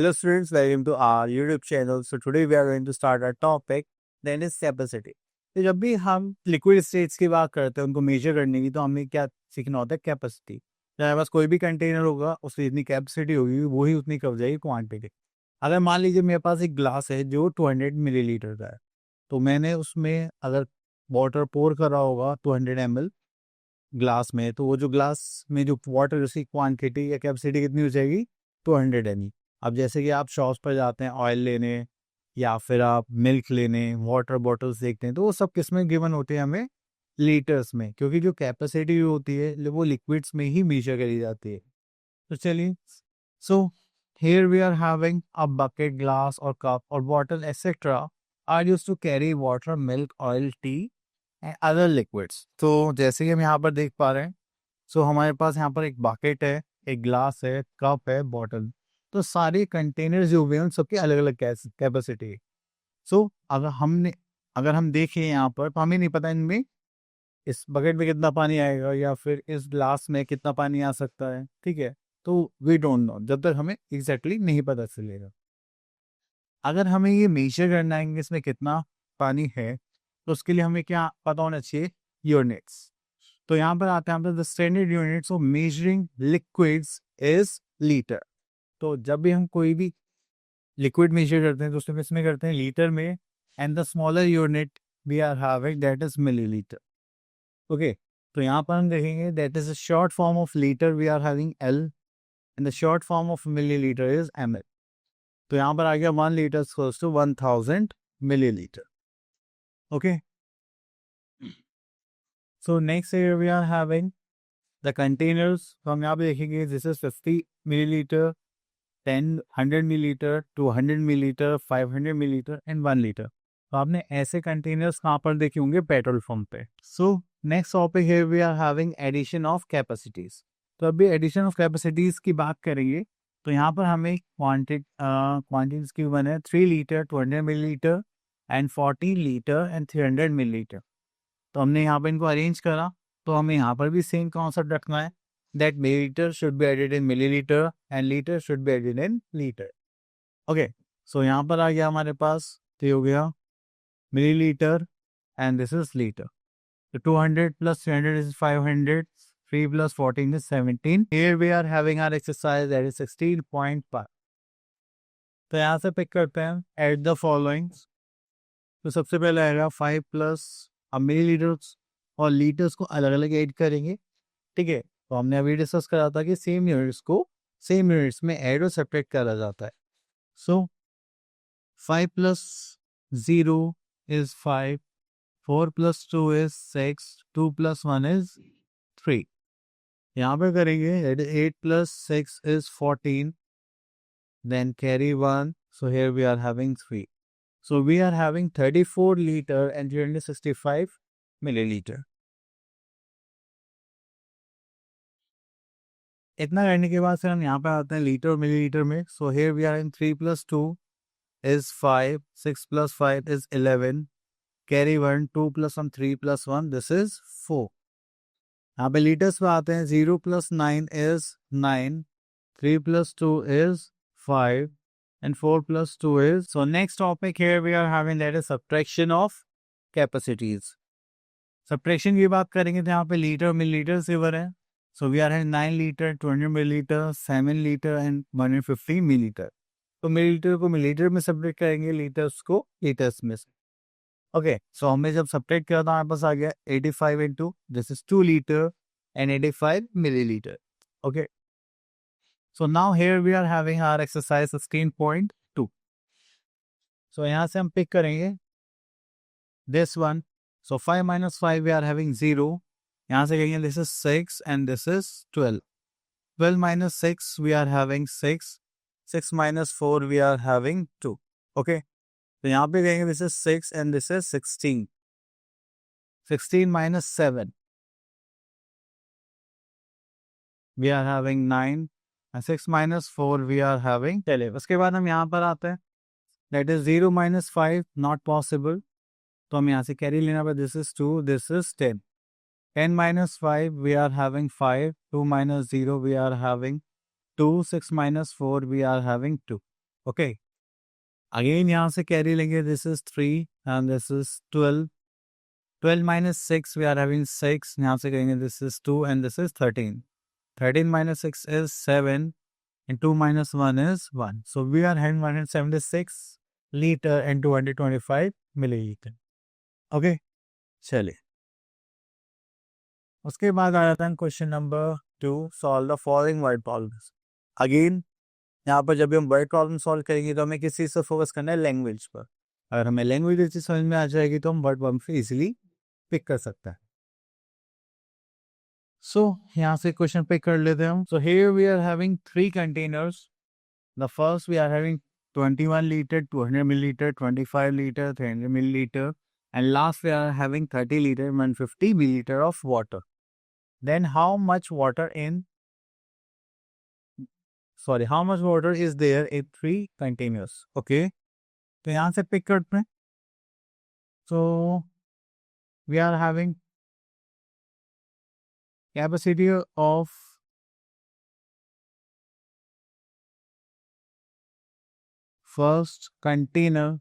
Hello students, welcome to our YouTube channel. So today we are going to start our topic, that is capacity. तो जब भी हम liquid states की बात करते हैं उनको मेजर करने की, तो हमें क्या सीखना होता है? कैपेसिटी। हमारे पास कोई भी कंटेनर होगा, उसकी जितनी कैपेसिटी होगी वो ही उतनी कब जाएगी क्वांटिटी। अगर मान लीजिए मेरे पास एक ग्लास है जो 200 मिलीलीटर का है, तो मैंने उसमें अगर वाटर पोर करा होगा 200 ml ग्लास में, तो वो जो ग्लास में जो वाटर उसकी क्वांटिटी या कैपेसिटी कितनी हो जाएगी? 200 ml। अब जैसे कि आप शॉप्स पर जाते हैं ऑयल लेने या फिर आप मिल्क लेने, वाटर बॉटल्स देखते हैं, तो वो सब किस में गिवन होते हैं? हमें लीटर्स में, क्योंकि जो कैपेसिटी होती है वो लिक्विड्स में ही मेजर करी जाती है। तो चलिए, so here we are having a bucket, glass और कप और bottle etcetera are used to carry water, milk, oil, tea and other liquids. तो जैसे कि हम यहाँ पर देख पा रहे हैं, सो हमारे पास यहाँ पर एक बकेट है, एक ग्लास है, कप है, बॉटल। तो सारे कंटेनर्स जो हुए हैं उन सबकी अलग अलग कैपेसिटी है। सो अगर हम देखें यहाँ पर, तो हमें नहीं पता इनमें इस बकेट में कितना पानी आएगा या फिर इस ग्लास में कितना पानी आ सकता है, ठीक है। तो वी डोंट नो, जब तक हमें एग्जैक्टली नहीं पता चलेगा। अगर हमें ये मेजर करना है कि इसमें कितना पानी है, तो उसके लिए हमें क्या पता होना चाहिए? यूनिट्स। तो यहाँ पर आते हैं हम, the standard units of measuring liquids is litre. तो जब भी हम कोई भी लिक्विड मेजर करते हैं तो उसमें किसमें करते हैं? लीटर में। And the smaller unit we are having that is millilitre. Okay, तो यहाँ पर हम देखेंगे that is a short form of litre, we are having L, and the short form of millilitre is ml। तो यहाँ पर आ गया 1 litre equals to 1000 millilitre. Okay, so next here we are having the containers. तो हम यहाँ पे देखेंगे this is 50 millilitre, 10, 100 millilitre, 200 millilitre, 500 millilitre and 1 litre. तो आपने ऐसे कंटेनर्स कहाँ पर देखे होंगे? पेट्रोल पंप पे। So next topic here we are having addition of capacities. तो अभी एडिशन ऑफ कैपेसिटीज की बात करेंगे, तो यहाँ पर हमें क्वांटिटीज की वन है 3 litre, 200 millilitre and 40 litre and 300 millilitre. तो हमने यहाँ पर इनको अरेंज करा, तो हमें यहाँ पर भी सेम कॉन्सेप्ट रखना है, that milliliter should be added in milliliter and liter should be added in liter. Okay, so यहाँ पर आ गया हमारे पास, तो हो गया millilitre and this is liter. So 200 plus 300 is 500, 3 plus 14 is 17. Here we are having our exercise that is 16.5. तो यहाँ से पिक करते हैं, add the following. तो सबसे पहले आएगा 5 प्लस, अब मिलीलीटर्स और लीटर्स को अलग अलग ऐड करेंगे, ठीक है। तो हमने अभी डिस्कस करा था कि सेम यूनिट्स को सेम यूनिट्स में ऐड और सेपरेट करा जाता है। So 5 plus 0 is 5, 4 plus 2 is 6, 2 plus 1 is 3। यहाँ पे करेंगे 8 plus 6 is 14, then carry 1, so here we are having 3। So we are having 34 litre and 365 millilitre. इतना करने के बाद फिर हम यहाँ पे आते हैं लीटर और मिलीलीटर में। So here we are in 3 plus 2 is 5, 6 plus 5 is 11, carry 1, 2 plus 1, 3 plus 1, this is 4। यहाँ पे लीटर्स पे आते हैं, 0 plus 9 is 9, 3 plus 2 is 5 and 4 plus 2 is, so next topic here we are having that is subtraction of capacities। Subtraction की बात करेंगे तो यहाँ पे लीटर मिलीलीटर से गिवन है। So we are having 9 litre, 200 millilitre, 7 litre and 150 millilitre. तो millilitre को मिलीलीटर में सब्ट्रैक्ट करेंगे, लीटर्स को लीटर्स में से। ओके, सो हमें जब सब्ट्रैक्ट किया था हमारे पास आ गया 85 into this is 2 litre and 85 millilitre. Okay, so now here we are having our exercise 16.2। सो यहाँ से हम पिक करेंगे this one. So 5 minus 5 we are having 0। यहाँ से कहेंगे this is 6 and this is 12। 12 minus 6 we are having 6। 6 minus 4 we are having 2। okay, तो यहाँ पे कहेंगे this is 6 and this is 16। 16 minus 7 we are having 9 and 6 minus 4 we are having 11। उसके बाद हम यहाँ पर आते हैं, that is 0 minus 5 not possible, तो हम यहाँ से कैरी लेना पड़ेगा, this is 2, this is 10। 10 minus 5 we are having 5, 2 minus 0 we are having 2, 6 minus 4 we are having 2। Okay, again यहाँ से कैरी लेंगे, this is 3 and this is 12, 12 minus 6 we are having 6, यहाँ से कहेंगे this is 2 and this is 13, 13 minus 6 is 7 and 2 minus 1 is 1, so we are having 176 liter and 225 milliliter. Okay, चलिए उसके बाद आ जाता है question number 2, solve the following word problems. Again यहाँ पर जब भी हम वर्ड प्रॉब्लम सॉल्व करेंगे तो हमें किस चीज़ से फोकस करना है, लैंग्वेज पर. अगर हमें लैंग्वेज अच्छी समझ में आ जाएगी तो हम वर्ड प्रॉब्लम से इजीली पिक कर सकते हैं. सो यहाँ से क्वेश्चन पिक कर लेते हैं हम. So here we are having 3 containers. The first we are having 21 liter, 200 milliliter, 25 liter, 300 milliliter, and last we are having 30 liter, 150 milliliter of water. Then how much water is there in 3 containers? Okay, तो यहाँ से pick करते हैं. So we are having capacity of first container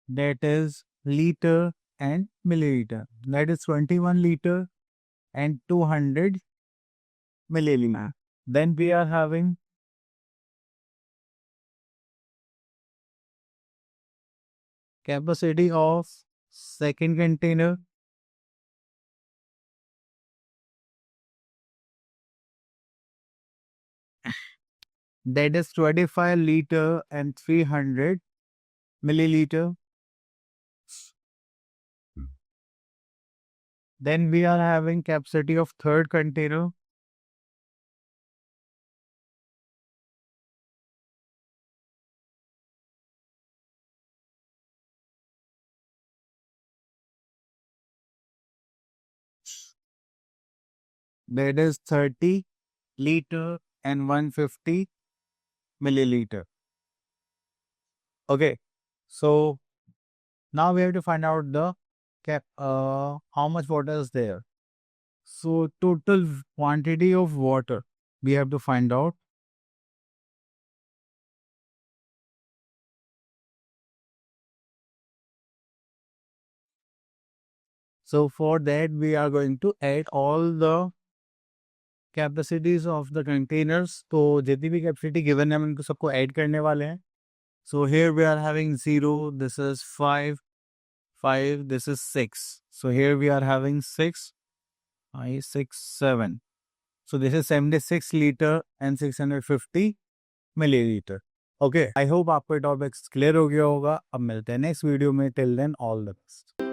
that is liter and milliliter, that is 21 liter and 200 milliliter. Then we are having capacity of second container that is 25 liter and 300 milliliter. Then we are having capacity of third container that is 30 liter and 150 milliliter. Okay, so now we have to find out the how much water is there. So total quantity of water we have to find out. So for that we are going to add all the capacities of the containers. तो जितनी भी capacity given है हम इनको सबको add करने वाले हैं. So here we are having 0, this is 5, this is 6. So here we are having 6, 5, 6, 7. So this is 76 liter and 650 milliliter. Okay, I hope आपको टॉपिक्स क्लियर हो गया होगा. अब मिलते हैं नेक्स्ट वीडियो में. Till then all the best.